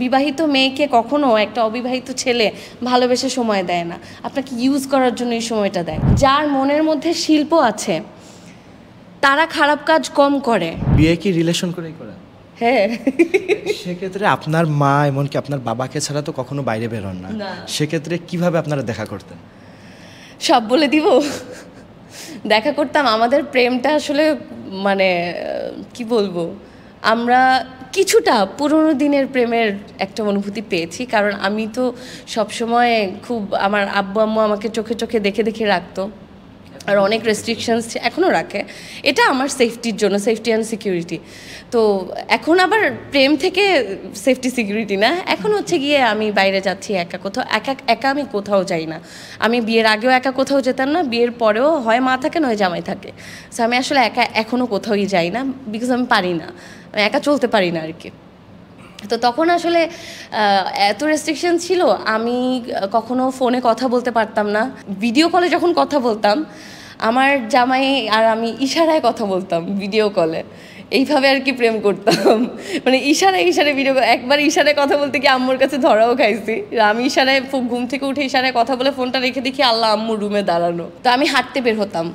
বিবাহিত মেয়েকে কখনো একটা অবিবাহিত ছেলে ভালোবেসে সময় দেয় না, আপনাকে ইউজ করার জন্য এই সময়টা দেয়। যার মনের মধ্যে শিল্প আছে তারা খারাপ কাজ কম করে। বিয়ে কি রিলেশন করেই করে? হ্যাঁ। সেক্ষেত্রে আপনার মা এমনকি আপনার বাবাকে ছাড়া তো কখনো বাইরে বেরোন না, সেক্ষেত্রে কিভাবে আপনারা দেখা করতেন? সব বলে দিব। দেখা করতাম। আমাদের প্রেমটা আসলে মানে কি বলবো, আমরা কিছুটা পুরনো দিনের প্রেমের একটা অনুভূতি পেয়েছি, কারণ আমি তো সবসময় খুব আমার আব্বু আম্মু আমাকে চোখে চোখে দেখে দেখে রাখতো, আর অনেক রেস্ট্রিকশনস এখনও রাখে। এটা আমার সেফটির জন্য, সেফটি অ্যান্ড সিকিউরিটি। তো এখন আবার প্রেম থেকে সেফটি সিকিউরিটি না, এখন হচ্ছে গিয়ে আমি বাইরে যাচ্ছি একা, কোথাও একা আমি কোথাও যাই না। আমি বিয়ের আগেও একা কোথাও যেতাম না, বিয়ের পরেও হয় মা থাকে নয় জামাই থাকে। সো আমি আসলে একা এখনও কোথাওই যাই না, বিকজ আমি পারি না, আমি একা চলতে পারি না আর কি। তো তখন আসলে এত রেস্ট্রিকশন ছিল, আমি কখনো ফোনে কথা বলতে পারতাম না। ভিডিও কলে যখন কথা বলতাম, আমার জামাই আর আমি ইশারায় কথা বলতাম ভিডিও কলে, এইভাবে আর কি প্রেম করতাম। মানে ইশারায় ভিডিও, একবার ইশারায় কথা বলতে গিয়ে আম্মুর কাছে ধরাও খাইছি। আমি ইশারায় ঘুম থেকে উঠে ইশারায় কথা বলে ফোনটা রেখে দেখি আল্লাহ আম্মুর রুমে দাঁড়ানো। তো আমি হাঁটতে বের হতাম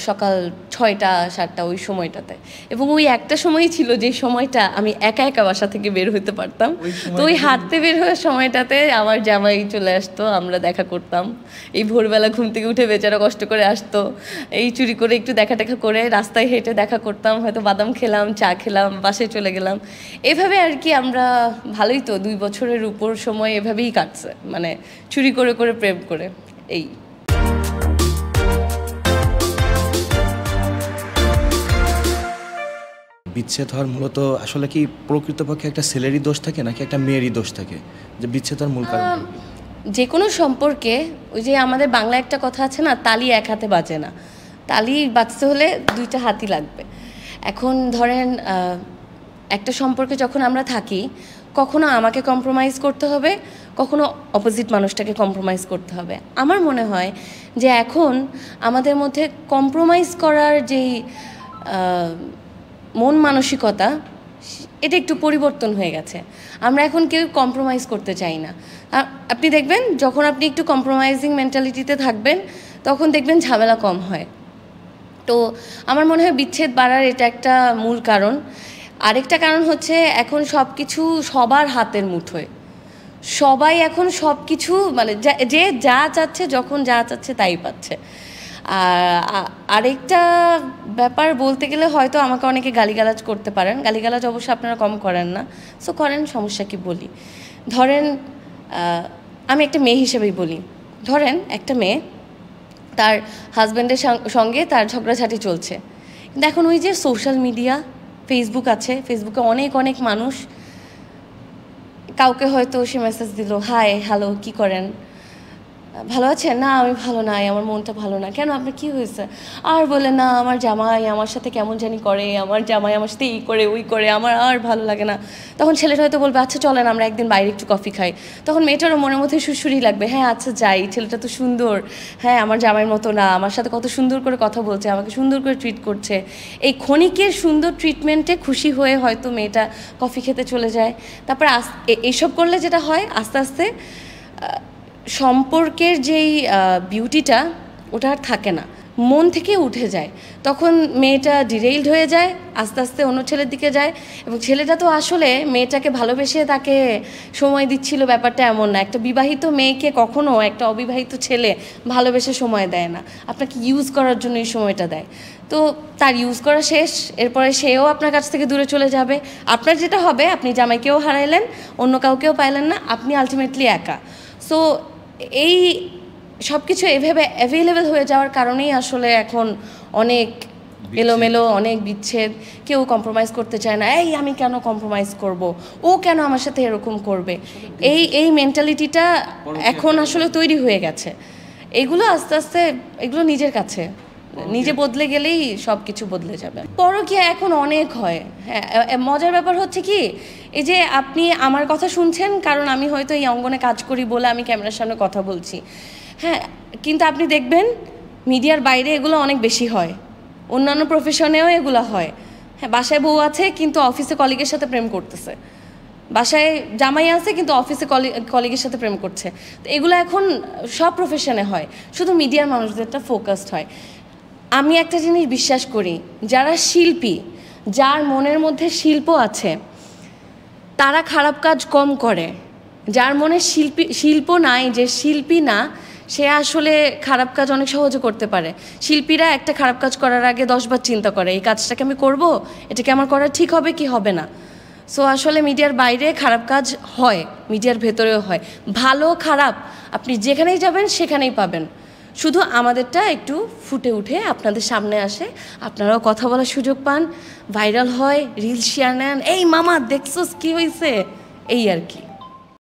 সকাল 6টা 7টা ওই সময়টাতে, এবং ওই একটা সময়ই ছিল যে সময়টা আমি একা একা বাসা থেকে বের হতে পারতাম। তো ওই হাঁটতে বের হওয়ার সময়টাতে আমার জামাই চলে আসতো, আমরা দেখা করতাম। এই ভোরবেলা ঘুম থেকে উঠে বেচারা কষ্ট করে আসতো, এই চুরি করে একটু দেখা করে রাস্তায় হেঁটে দেখা করতাম, হয়তো বাদাম খেলাম, চা খেলাম, বাসে চলে গেলাম। এভাবে আর কি আমরা ভালোই তো 2 বছরের উপর সময় এভাবেই কাটছে, মানে চুরি করে করে প্রেম করে। এই বিচ্ছেদ হওয়ার মূলত আসলে কি প্রকৃতপক্ষে একটা ছেলেরই দোষ থাকে নাকি একটা মেয়েরই দোষ থাকে, যে বিচ্ছেদ হওয়ার মূল কারণ? যে কোনো সম্পর্কে ওই যে আমাদের বাংলা একটা কথা আছে না, তালি এক হাতে বাজে না, তালি বাজতে হলে 2টা হাতই লাগবে। এখন ধরেন একটা সম্পর্কে যখন আমরা থাকি, কখনো আমাকে কম্প্রোমাইজ করতে হবে, কখনো অপোজিট মানুষটাকে কম্প্রোমাইজ করতে হবে। আমার মনে হয় যে এখন আমাদের মধ্যে কম্প্রোমাইজ করার যেই মন মানসিকতা, এটা একটু পরিবর্তন হয়ে গেছে। আমরা এখন কেউ কম্প্রোমাইজ করতে চাই না। আপনি দেখবেন যখন আপনি একটু কম্প্রোমাইজিং মেন্টালিটিতে থাকবেন, তখন দেখবেন ঝামেলা কম হয়। তো আমার মনে হয় বিচ্ছেদ বাড়ার এটা একটা মূল কারণ। আরেকটা কারণ হচ্ছে এখন সব কিছু সবার হাতের মুঠোয়, সবাই এখন সব কিছু মানে যে যা চাচ্ছে, যখন যা চাচ্ছে তাই পাচ্ছে। আর আরেকটা ব্যাপার বলতে গেলে হয়তো আমাকে অনেকে গালিগালাজ করতে পারেন, গালিগালাজ অবশ্য আপনারা কম করেন না, সো করেন, সমস্যা কি বলি। ধরেন আমি একটা মেয়ে হিসেবেই বলি, ধরেন একটা মেয়ে, তার হাজব্যান্ডের সঙ্গে তার ঝগড়াঝাটি চলছে, কিন্তু এখন ওই যে সোশ্যাল মিডিয়া, ফেসবুক আছে, ফেসবুকে অনেক অনেক মানুষ, কাউকে হয়তো সে মেসেজ দিল, হাই হ্যালো কী করেন, ভালো আছেন? না আমি ভালো নাই, আমার মনটা ভালো না। কেন, আপনার কী হয়েছে? আর বলে না আমার জামাই আমার সাথে কেমন জানি করে, আমার জামাই আমার সাথে এই করে ওই করে, আমার আর ভালো লাগে না। তখন ছেলেটা হয়তো বলবে আচ্ছা চলেন আমরা একদিন বাইরে একটু কফি খাই। তখন মেয়েটারও মনের মধ্যে সুরসুরি লাগবে, হ্যাঁ আচ্ছা যাই, ছেলেটা তো সুন্দর, হ্যাঁ আমার জামাইয়ের মতো না, আমার সাথে কত সুন্দর করে কথা বলছে, আমাকে সুন্দর করে ট্রিট করছে। এই ক্ষণিকের সুন্দর ট্রিটমেন্টে খুশি হয়ে হয়তো মেয়েটা কফি খেতে চলে যায়। তারপর এইসব করলে যেটা হয়, আস্তে আস্তে সম্পর্কের যেই বিউটিটা ওটা আর থাকে না, মন থেকে উঠে যায়। তখন মেয়েটা ডিরেইলড হয়ে যায়, আস্তে আস্তে অন্য ছেলের দিকে যায়। এবং ছেলেটা তো আসলে মেয়েটাকে ভালোবেসে তাকে সময় দিচ্ছিল, ব্যাপারটা এমন না। একটা বিবাহিত মেয়েকে কখনো একটা অবিবাহিত ছেলে ভালোবেসে সময় দেয় না, আপনাকে ইউজ করার জন্য এই সময়টা দেয়। তো তার ইউজ করা শেষ, এরপরে সেও আপনার কাছ থেকে দূরে চলে যাবে। আপনার যেটা হবে, আপনি জামাইকেও হারাইলেন, অন্য কাউকেও পাইলেন না, আপনি আলটিমেটলি একা। সো এই সব কিছু এভাবে অ্যাভেলেবেল হয়ে যাওয়ার কারণেই আসলে এখন অনেক এলোমেলো, অনেক বিচ্ছেদ, কেউ কম্প্রোমাইজ করতে চায় না। এই আমি কেন কম্প্রোমাইজ করব, ও কেন আমার সাথে এরকম করবে, এই মেন্টালিটিটা এখন আসলে তৈরি হয়ে গেছে। এগুলো আস্তে আস্তে এগুলো নিজের কাছে, নিজে বদলে গেলেই সব কিছু বদলে যাবে। পরকীয়া এখন অনেক হয়। হ্যাঁ, মজার ব্যাপার হচ্ছে কি, এই যে আপনি আমার কথা শুনছেন, কারণ আমি হয়তো এই অঙ্গনে কাজ করি বলে আমি ক্যামেরার সামনে কথা বলছি, হ্যাঁ, কিন্তু আপনি দেখবেন মিডিয়ার বাইরে এগুলো অনেক বেশি হয়, অন্যান্য প্রফেশনেও এগুলো হয়। হ্যাঁ, বাসায় বউ আছে কিন্তু অফিসে কলিগের সাথে প্রেম করতেছে, বাসায় জামাই আছে কিন্তু অফিসে কলিগের সাথে প্রেম করছে। তো এগুলো এখন সব প্রফেশনে হয়, শুধু মিডিয়ার মানুষদেরটা ফোকাসড হয়। আমি একটা জিনিস বিশ্বাস করি, যারা শিল্পী, যার মনের মধ্যে শিল্প আছে, তারা খারাপ কাজ কম করে। যার মনে শিল্প নাই, যে শিল্পী না, সে আসলে খারাপ কাজ অনেক সহজে করতে পারে। শিল্পীরা একটা খারাপ কাজ করার আগে 10 বার চিন্তা করে, এই কাজটাকে আমি করব, এটাকে আমার করা ঠিক হবে কি হবে না। সো আসলে মিডিয়ার বাইরে খারাপ কাজ হয়, মিডিয়ার ভেতরেও হয়। ভালো খারাপ আপনি যেখানেই যাবেন সেখানেই পাবেন, শুধু আমাদেরটা একটু ফুটে উঠে আপনাদের সামনে আসে, আপনারাও কথা বলার সুযোগ পান, ভাইরাল হয়, রিলস শেয়ার নেন, এই মামা দেখছোস কি হয়েছে, এই আর কি।